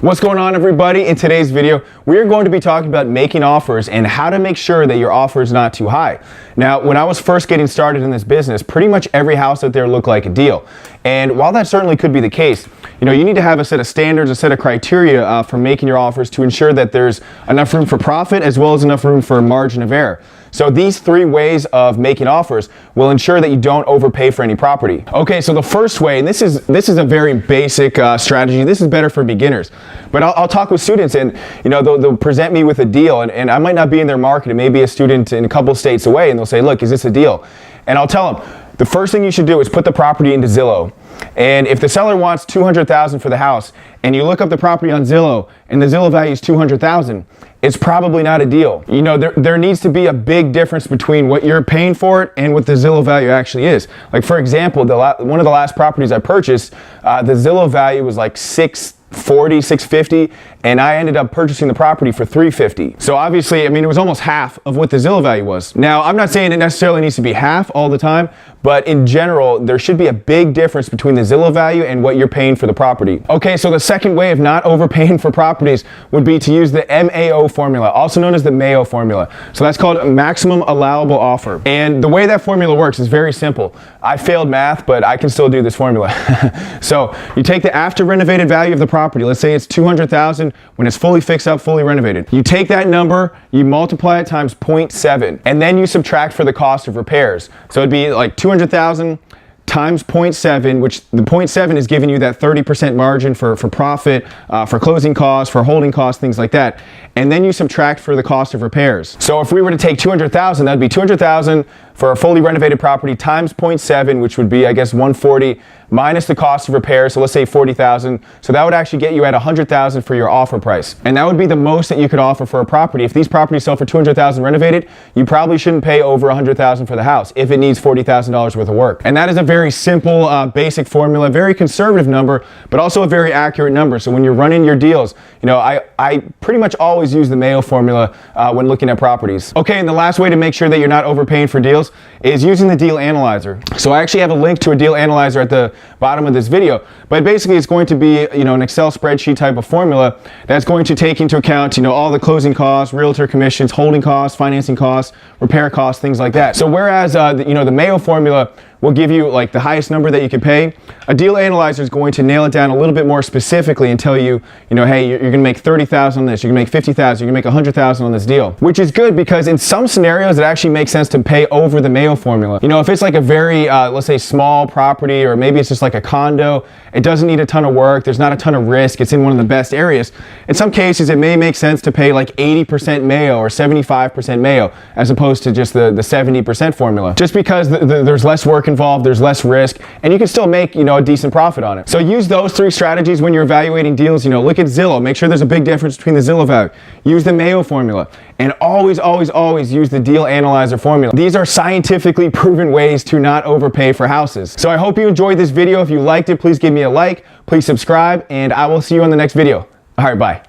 What's going on, everybody? In today's video, we're going to be talking about making offers and how to make sure that your offer is not too high. Now, when I was first getting started in this business, pretty much every house out there looked like a deal. And while that certainly could be the case, you need to have a set of standards, a set of criteria for making your offers to ensure that there's enough room for profit as well as enough room for margin of error. So these three ways of making offers will ensure that you don't overpay for any property. Okay, so the first way, and this is a very basic strategy. This is better for beginners. But I'll talk with students, and they'll present me with a deal, and I might not be in their market. It may be a student in a couple states away, and they'll say, "Look, is this a deal?" And I'll tell them, the first thing you should do is put the property into Zillow. And if the seller wants $200,000 for the house, and you look up the property on Zillow, and the Zillow value is $200,000, it's probably not a deal. There needs to be a big difference between what you're paying for it and what the Zillow value actually is. Like, for example, one of the last properties I purchased, the Zillow value was like $640, $650, and I ended up purchasing the property for $350. So obviously, it was almost half of what the Zillow value was. Now, I'm not saying it necessarily needs to be half all the time, but in general, there should be a big difference between the Zillow value and what you're paying for the property. Okay, so the second way of not overpaying for properties would be to use the MAO formula, also known as the Mayo formula. So that's called maximum allowable offer. And the way that formula works is very simple. I failed math, but I can still do this formula. So you take the after renovated value of the property. Let's say it's $200,000 when it's fully fixed up, fully renovated. You take that number, you multiply it times 0.7, and then you subtract for the cost of repairs. So it'd be like $200,000 times 0.7, which the 0.7 is giving you that 30% margin for profit, for closing costs, for holding costs, things like that. And then you subtract for the cost of repairs. So if we were to take $200,000, that'd be $200,000 for a fully renovated property times 0.7, which would be, I guess, $140 minus the cost of repairs. So let's say $40,000. So that would actually get you at $100,000 for your offer price. And that would be the most that you could offer for a property. If these properties sell for $200,000 renovated, you probably shouldn't pay over $100,000 for the house if it needs $40,000 worth of work. And that is a very simple, basic formula, very conservative number, but also a very accurate number. So when you're running your deals, I pretty much always use the Mayo formula when looking at properties. Okay, and the last way to make sure that you're not overpaying for deals is using the deal analyzer. So I actually have a link to a deal analyzer at the bottom of this video, but basically it's going to be an Excel spreadsheet type of formula that's going to take into account all the closing costs, realtor commissions, holding costs, financing costs, repair costs, things like that. So whereas the Mayo formula will give you like the highest number that you can pay, a deal analyzer is going to nail it down a little bit more specifically and tell you, hey, you're gonna make $30,000 on this, you're gonna make $50,000, you're gonna make $100,000 on this deal, which is good because in some scenarios it actually makes sense to pay over the Mayo formula. If it's like a very, let's say, small property, or maybe it's just like a condo, it doesn't need a ton of work, there's not a ton of risk, it's in one of the best areas. In some cases, it may make sense to pay like 80% Mayo or 75% Mayo as opposed to just the 70% formula, just because there's less work involved, there's less risk, and you can still make a decent profit on it. So use those three strategies when you're evaluating deals. Look at Zillow, make sure there's a big difference between the Zillow value. Use the Mayo formula, and always, always, always use the deal analyzer formula. These are scientifically proven ways to not overpay for houses. So I hope you enjoyed this video. If you liked it, please give me a like, please subscribe, and I will see you on the next video. All right, bye.